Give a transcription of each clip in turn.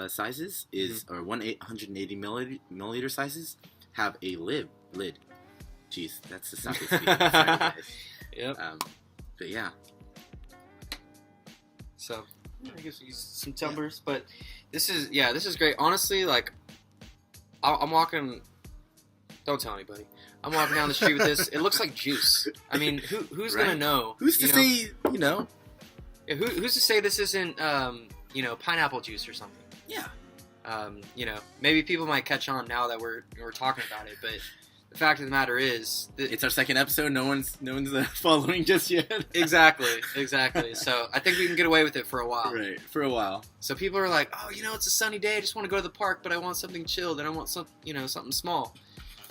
sizes or 180 milliliter sizes have a lid. Jeez, that's the sake speaking. Sorry, guys. Yep. But yeah. So I guess use some tumblers, but this is great. Honestly, like I'm walking. Don't tell anybody. I'm walking down the street with this. It looks like juice. I mean, who's Right. gonna know? Who's to say? Yeah, who's to say this isn't pineapple juice or something? Yeah. Maybe people might catch on now that we're talking about it, but the fact of the matter is, It's our second episode. No one's following just yet. Exactly. So I think we can get away with it for a while. Right, for a while. So people are like, oh, it's a sunny day. I just want to go to the park, but I want something chilled and I want something small.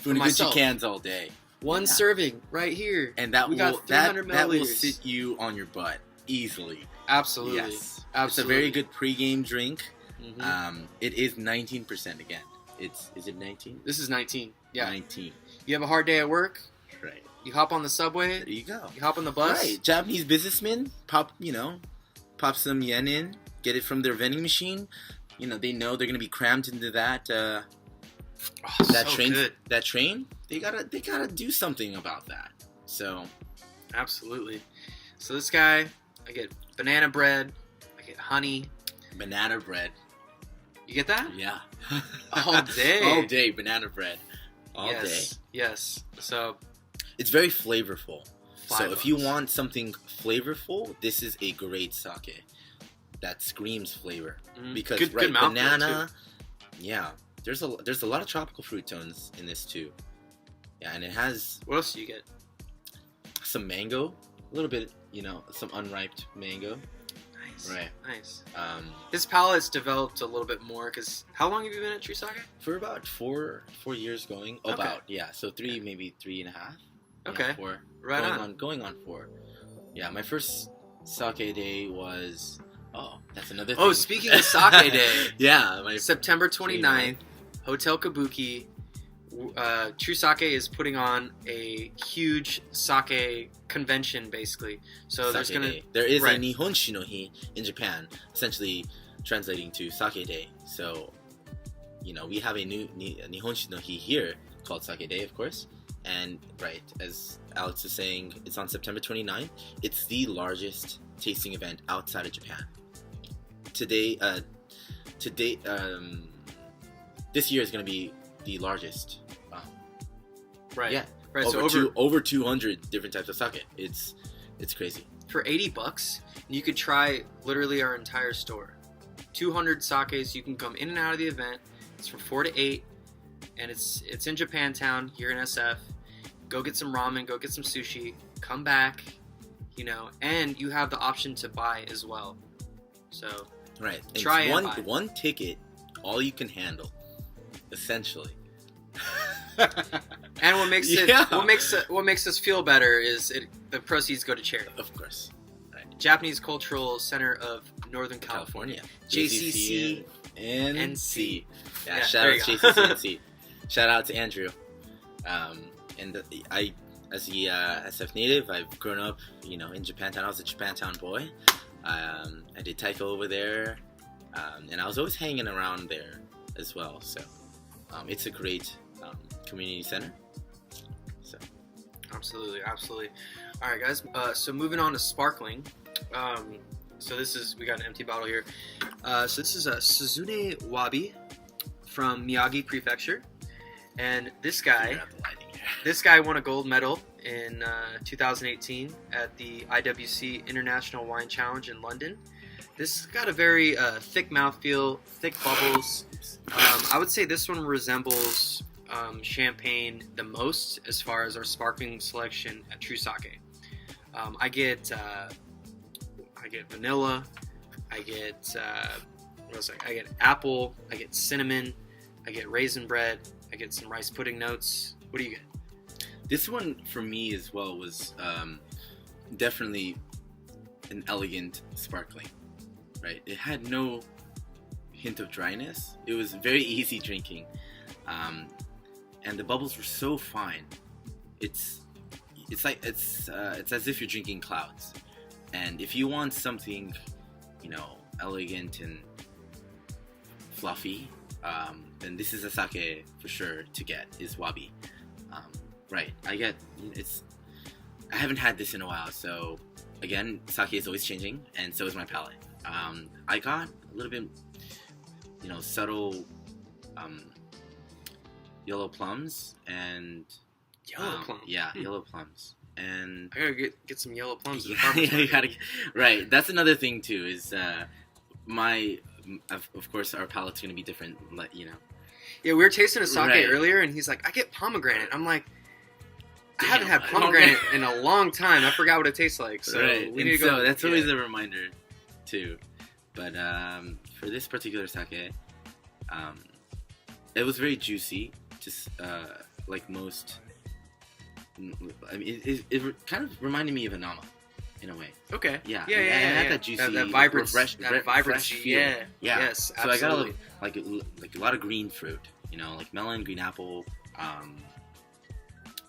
Funibuchi cans all day. One serving right here. And that we will got 300 that will milliliters. sit you on your butt easily. Absolutely. Yes. Absolutely. It's a very good pregame drink. Mm-hmm. It is 19% again. Is it 19? This is 19. Yeah. 19. You have a hard day at work. Right. You hop on the subway. There you go. You hop on the bus. Right. Japanese businessmen pop some yen in, get it from their vending machine. They know they're gonna be crammed into that train. Good. That train. They gotta do something about that. So. Absolutely. So this guy, I get banana bread. I get honey. Banana bread. You get that? Yeah. All day. All day banana bread. All day. Yes. So it's very flavorful. So if you $5. want something flavorful, this is a great sake that screams flavor. Because good mouthfeel, banana, yeah, there's a lot of tropical fruit tones in this too. Yeah, and it has what else do you get? some mango, a little bit, some unripe mango. Nice. Right. Nice. His palate's developed a little bit more because how long have you been at True Sake? For about 4 years going. Okay. About, yeah. So maybe 3.5. Okay. Yeah, 4. Right going on 4. Yeah, my first sake day was. Oh, that's another thing. Oh, speaking of sake day. Yeah. September 29th, Hotel Kabuki. True Sake is putting on a huge sake convention, basically. So there is a Nihonshi no Hi in Japan, essentially translating to Sake Day. So, we have a new Nihonshi no Hi here called Sake Day, of course. And right, as Alex is saying, it's on September 29th. It's the largest tasting event outside of Japan. Today, this year is going to be the largest. Right. Yeah. Right. Over 200 different types of sake. It's crazy. For $80, you could try literally our entire store. 200 sakes. You can come in and out of the event. It's from 4 to 8, and it's in Japantown here in SF. Go get some ramen. Go get some sushi. Come back. And you have the option to buy as well. So right. And try and buy. One ticket, all you can handle, essentially. And what makes us feel better is the proceeds go to charity. Of course. Right. Japanese Cultural Center of Northern California. JCC NC. Yeah, shout out to JCC NC. Shout out to Andrew. I, as a SF native, I've grown up, in Japantown. I was a Japantown boy. I did taiko over there, and I was always hanging around there as well. So it's a great community center. So absolutely. All right, guys. So moving on to sparkling. So we got an empty bottle here. So this is a Suzune Wabi from Miyagi Prefecture, and this guy won a gold medal in 2018 at the IWC International Wine Challenge in London. This has got a very thick mouthfeel, thick bubbles. I would say this one resembles champagne the most as far as our sparkling selection at True Sake. I get vanilla. I get I get apple. I get cinnamon. I get raisin bread. I get some rice pudding notes. What do you get? This one for me as well was definitely an elegant sparkling. Right, it had no hint of dryness. It was very easy drinking, and the bubbles were so fine. It's as if you're drinking clouds. And if you want something, elegant and fluffy, then this is a sake for sure to get, is wabi. Right. I haven't had this in a while, so again, sake is always changing, and so is my palate. I got a little bit, subtle yellow plums and Yellow plum. Yeah, yellow plums. And I gotta get some yellow plums. Yeah, you gotta. Right. That's another thing too. Is of course our palate's gonna be different. Yeah, we were tasting a sake Right. earlier, and he's like, "I get pomegranate." I'm like, I Damn, haven't had pomegranate in a long time. I forgot what it tastes like. So right. we And need to go. so that's always a reminder, too. But for this particular sake, it was very juicy. Just like most. I mean, it kind of reminded me of a nama, in a way. Okay. Yeah. Yeah. It had Yeah. that juicy, that vibrance, fresh vibrancy. feel. Yeah. Yeah. Yes. So I got Absolutely. a lot of green fruit, like melon, green apple,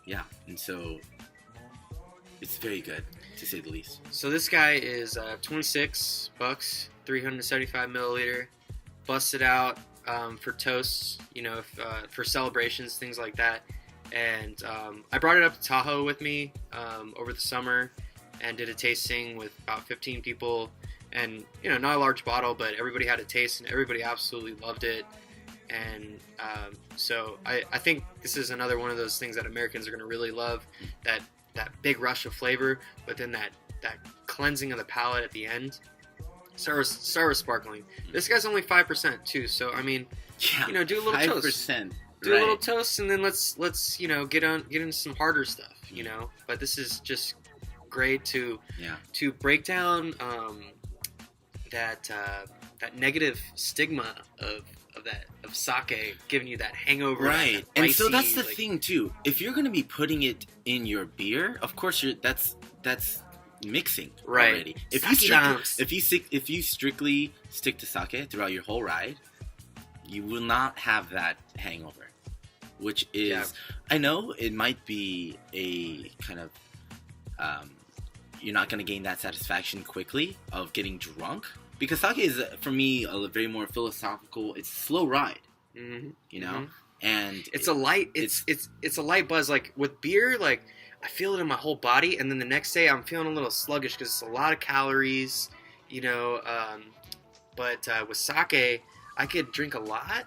yeah, and so it's very good to say the least. So this guy is $26, 375 milliliter, busted out for toasts, for celebrations, things like that. And I brought it up to Tahoe with me over the summer and did a tasting with about 15 people. And, not a large bottle, but everybody had a taste and everybody absolutely loved it. And so I think this is another one of those things that Americans are going to really love, that big rush of flavor, but then that cleansing of the palate at the end. Start with sparkling. This guy's only 5% too, so I mean, Yeah, do a little 5%. toast. Do Right. a little toast, and then let's get into some harder stuff, But this is just great to break down that negative stigma of sake giving you that hangover, Right. that And so icy, that's the thing too. If you're going to be putting it in your beer, of course that's mixing Right. already. Sake If you strictly stick to sake throughout your whole ride, you will not have that hangover, which is I know it might be a kind of you're not going to gain that satisfaction quickly of getting drunk, because sake is for me a very more philosophical. It's a slow ride, Mm-hmm. and It's a light. It's a light buzz. Like with beer, like I feel it in my whole body, and then the next day I'm feeling a little sluggish because it's a lot of calories, But with sake, I could drink a lot.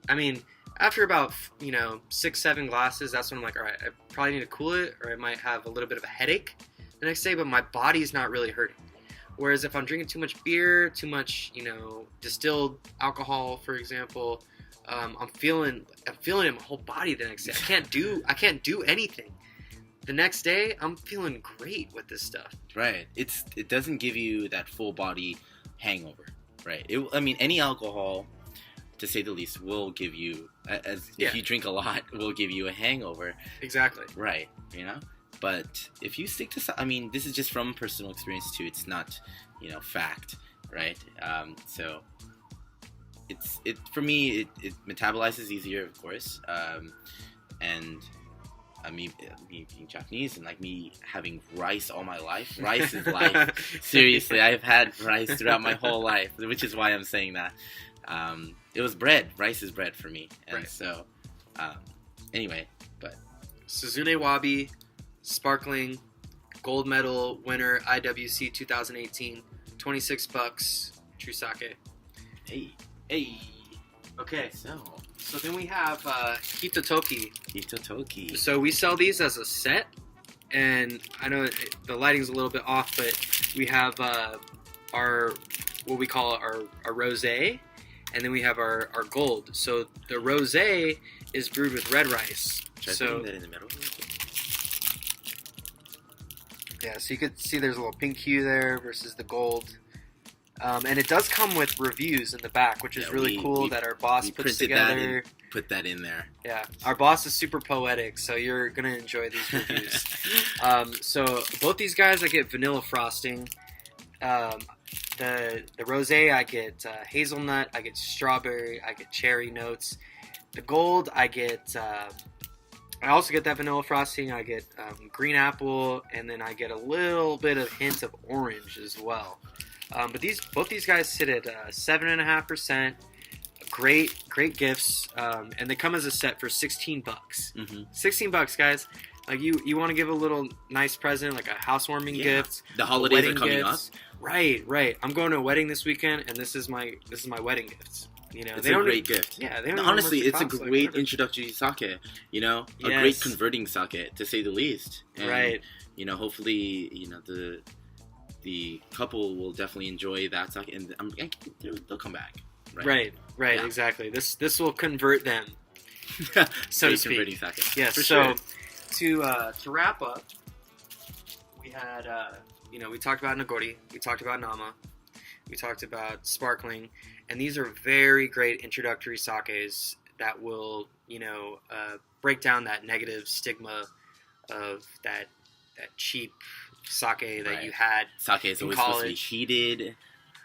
I mean, after about 6-7 glasses, that's when I'm like, all right, I probably need to cool it, or I might have a little bit of a headache the next day, but my body's not really hurting. Whereas if I'm drinking too much beer, too much, distilled alcohol, for example, I'm feeling it in my whole body the next day. I can't do anything. The next day, I'm feeling great with this stuff. Right. It doesn't give you that full body hangover. Right. Any alcohol, to say the least, will give you, if you drink a lot, will give you a hangover. Exactly. Right. But if you stick to, this is just from personal experience too. It's not, fact, right? So for me, it metabolizes easier, of course. And me being Japanese and like me having rice all my life. Rice is life. Seriously, I've had rice throughout my whole life, which is why I'm saying that. It was bread. Rice is bread for me. And right. So, anyway, but Suzune Wabi, sparkling, gold medal winner, IWC 2018, $26, true sake. Hey. Okay, so then we have Hitotoki. Hitotoki. So we sell these as a set, and I know the lighting's a little bit off, but we have our what we call our rosé, and then we have our gold. So the rosé is brewed with red rice. Should I So put that in the middle? yeah, so you could see there's a little pink hue there versus the gold. And it does come with reviews in the back, which is really cool that our boss we puts printed that together. and put that in there. Yeah, our boss is super poetic, so you're going to enjoy these reviews. So both these guys, I get vanilla frosting. The rosé, I get hazelnut, I get strawberry, I get cherry notes. The gold, I also get that vanilla frosting. I get green apple, and then I get a little bit of hint of orange as well. But both these guys sit at 7.5%. great gifts, and they come as a set for $16. Mm-hmm. $16, guys. Like you want to give a little nice present, like a housewarming gift. The holidays are wedding coming gifts. up. Right. I'm going to a wedding this weekend, and this is my wedding gift. You know, It's a great gift. Yeah, they don't honestly, know how it's much a it costs, great like, introductory sake. You know, a Yes. great converting sake, to say the least. And, Right. You know, hopefully, you know, the couple will definitely enjoy that sake, and they'll come back. Right. Yeah. Exactly. This will convert them, so to Great speak. converting sake. Yes. For So sure. to wrap up, we had we talked about Nagori, we talked about Nama, we talked about Sparkling, and these are very great introductory sakes that will break down that negative stigma of that cheap sake that you had. Sake is in always supposed to be college. heated,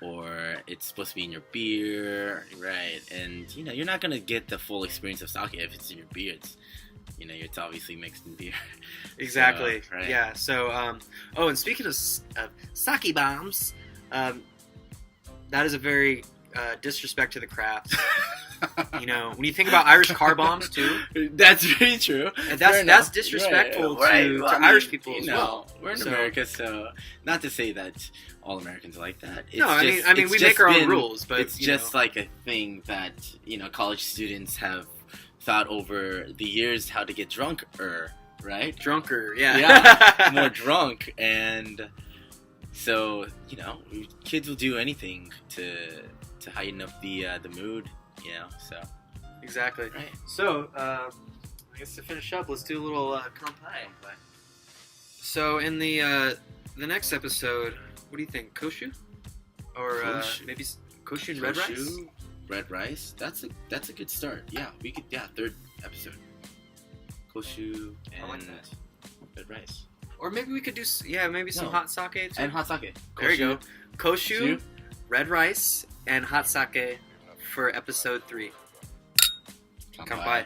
or it's supposed to be in your beer, right? And you know, you're not gonna get the full experience of sake if it's in your beer. It's obviously mixed in beer. Exactly. So, right. Yeah. So, and speaking of sake bombs, that is a very disrespect to the craft. You know, when you think about Irish car bombs too, That's very true. and Fair that's enough. disrespectful Right. to Well, I mean, Irish people as you know, well. We're in So- America, so not to say that all Americans are like that. It's No, I mean it's we just make our own been- rules, but it's just like a thing that college students have thought over the years how to get drunker, right? drunker. Yeah. Yeah, more drunk, and so kids will do anything to heighten up the mood, So Exactly. right. So, I guess to finish up, let's do a little kanpai. So, in the next episode, what do you think? Koshu? Or Koshu. maybe Koshu and red rice? Koshu, red rice. That's a good start. Yeah, we could. Yeah, third episode. Koshu and I like that. red rice Or maybe we could do some No. hot sake too. and hot sake. There you go. Koshu, Koshu. red rice, and hot sake for episode 3. Kanpai. Kanpai.